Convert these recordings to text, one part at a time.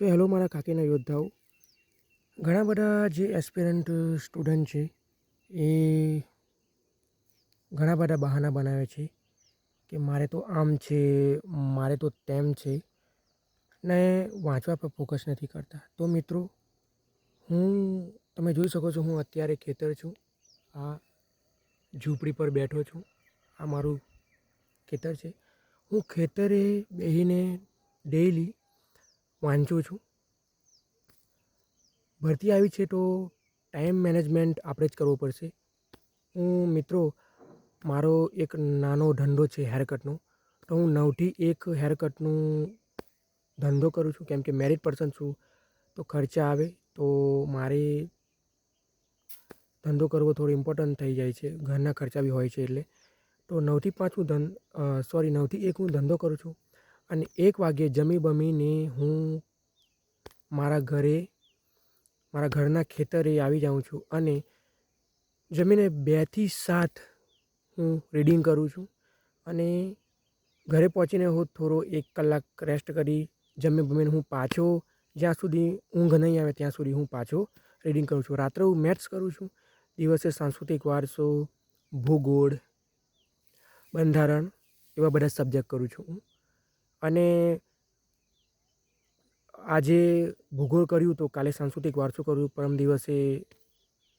Hello મારા કાકીના યોદ્ધાઓ. ઘણા બધા જે એસ્પિરન્ટ સ્ટુડન્ટ છે એ ઘણા બધા બહાના બનાવે છે કે મારે તો આમ છે, મારે તો તેમ છે, ને વાંચવા પર ફોકસ નથી કરતા. તો મિત્રો, તમે જોઈ શકો છો, હું અત્યારે ખેતર છું. આ ઝૂંપડી પર બેઠો છું. આ મારું ખેતર છે. હું ખેતરે બેસીને ડેઈલી વાંચું છું. ભરતી આવી છે તો ટાઈમ મેનેજમેન્ટ આપણે જ કરવું પડશે. મિત્રો, મારો એક નાનો ધંધો છે હેરકટનો. તો હું 9 થી 1 હેરકટનું ધંધો કરું છું, કેમ કે મેરિડ પર્સન છું. તો ખર્ચા આવે તો મારે ધંધો કરવો થોડો ઇમ્પોર્ટન્ટ થઈ જાય છે. ઘરના ખર્ચા બી હોય છે. એટલે તો 9 થી 5 9 થી 1 હું ધંધો કરું છું. અને 1 વાગ્યે જમી બમીને હું મારા ઘરના ખેતરે આવી જાઉં છું. અને જમીને 2 થી 7 હું રીડિંગ કરું છું. અને ઘરે પહોંચીને હું થોડો 1 કલાક રેસ્ટ કરી જમી બમીને હું પાછો, જ્યાં સુધી ઊંઘ નહીં આવે ત્યાં સુધી હું પાછો રીડિંગ કરું છું. રાત્રે હું મેથ્સ કરું છું. દિવસે સાંસ્કૃતિક વારસો, ભૂગોળ, બંધારણ એવા બધા સબ્જેક્ટ કરું છું હું. અને આજે ભૂગોળ કર્યું તો કાલે સાંસ્કૃતિક વારસો કર્યું, પરમ દિવસે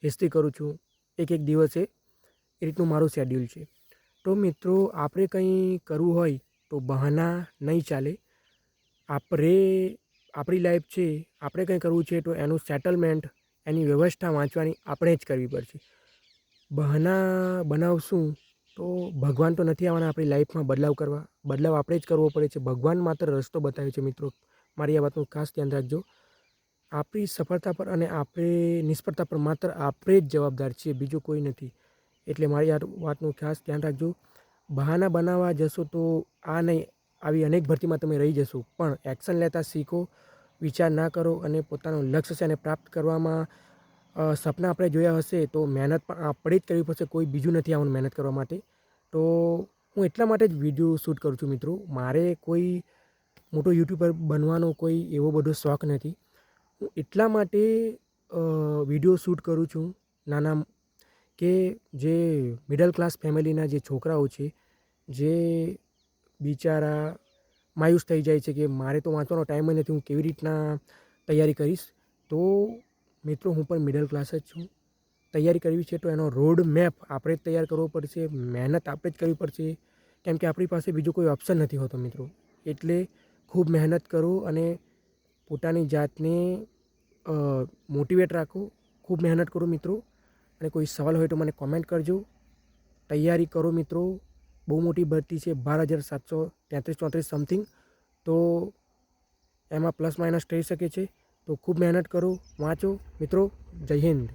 હિસ્ટ્રી કરું છું. એક દિવસે એ રીતનું મારું શેડ્યુલ છે. તો મિત્રો, આપણે કંઈ કરવું હોય તો બહાના નહીં ચાલે. આપણી લાઈફ છે, આપણે કંઈ કરવું છે તો એનું સેટલમેન્ટ, એની વ્યવસ્થા વાંચવાની આપણે જ કરવી પડશે. બહાના બનાવશું તો ભગવાન તો નથી આવવાના આપણી લાઈફમાં બદલાવ કરવા. બદલાવ આપણે જ કરવો પડે છે. ભગવાન માત્ર રસ્તો બતાવે છે. મિત્રો, મારી આ વાતનું ખાસ ધ્યાન રાખજો. આપણી સફળતા પર અને આપણી નિષ્ફળતા પર માત્ર આપણે જ જવાબદાર છીએ, બીજું કોઈ નથી. એટલે મારી આ વાતનું ખાસ ધ્યાન રાખજો. બહાના બનાવવા જશો તો આવી અનેક ભરતીમાં તમે રહી જશો. પણ એક્શન લેતા શીખો, વિચાર ના કરો અને પોતાનું લક્ષ્ય છે એને પ્રાપ્ત કરવામાં સપના આપણે જોયા હશે તો મહેનત પણ આપણે જ કરવી પડશે. કોઈ બીજું નથી આવવાનું મહેનત કરવા માટે. તો હું એટલા માટે જ વિડીયો શૂટ કરું છું મિત્રો. મારે કોઈ મોટો યુટ્યુબર બનવાનો કોઈ એવો બધો શોખ નથી. હું એટલા માટે વિડીયો શૂટ કરું છું નાના, કે જે મિડલ ક્લાસ ફેમિલીના જે છોકરાઓ છે, જે બિચારા માયુસ થઈ જાય છે કે મારે તો વાંચવાનો ટાઈમ જ નથી, હું કેવી રીતના તૈયારી કરીશ. તો મિત્રો, હું પણ મિડલ ક્લાસ જ છું. તૈયારી કરવી છે તો એનો રોડ મેપ આપણે જ તૈયાર કરવો પડશે. મહેનત આપણે જ કરવી પડશે, કેમ કે આપણી પાસે બીજો કોઈ ઓપ્શન નથી હોતો મિત્રો. એટલે ખૂબ મહેનત કરો અને પોતાની જાતને મોટિવેટ રાખો. ખૂબ મહેનત કરો મિત્રો. અને કોઈ સવાલ હોય તો મને કોમેન્ટ કરજો. તૈયારી કરો મિત્રો. બહુ મોટી ભરતી છે, 12,733-34 સમથિંગ. તો એમાં પ્લસ માઇનસ થઈ શકે છે. તો ખૂબ મહેનત કરો, વાંચો મિત્રો. જય હિન્દ.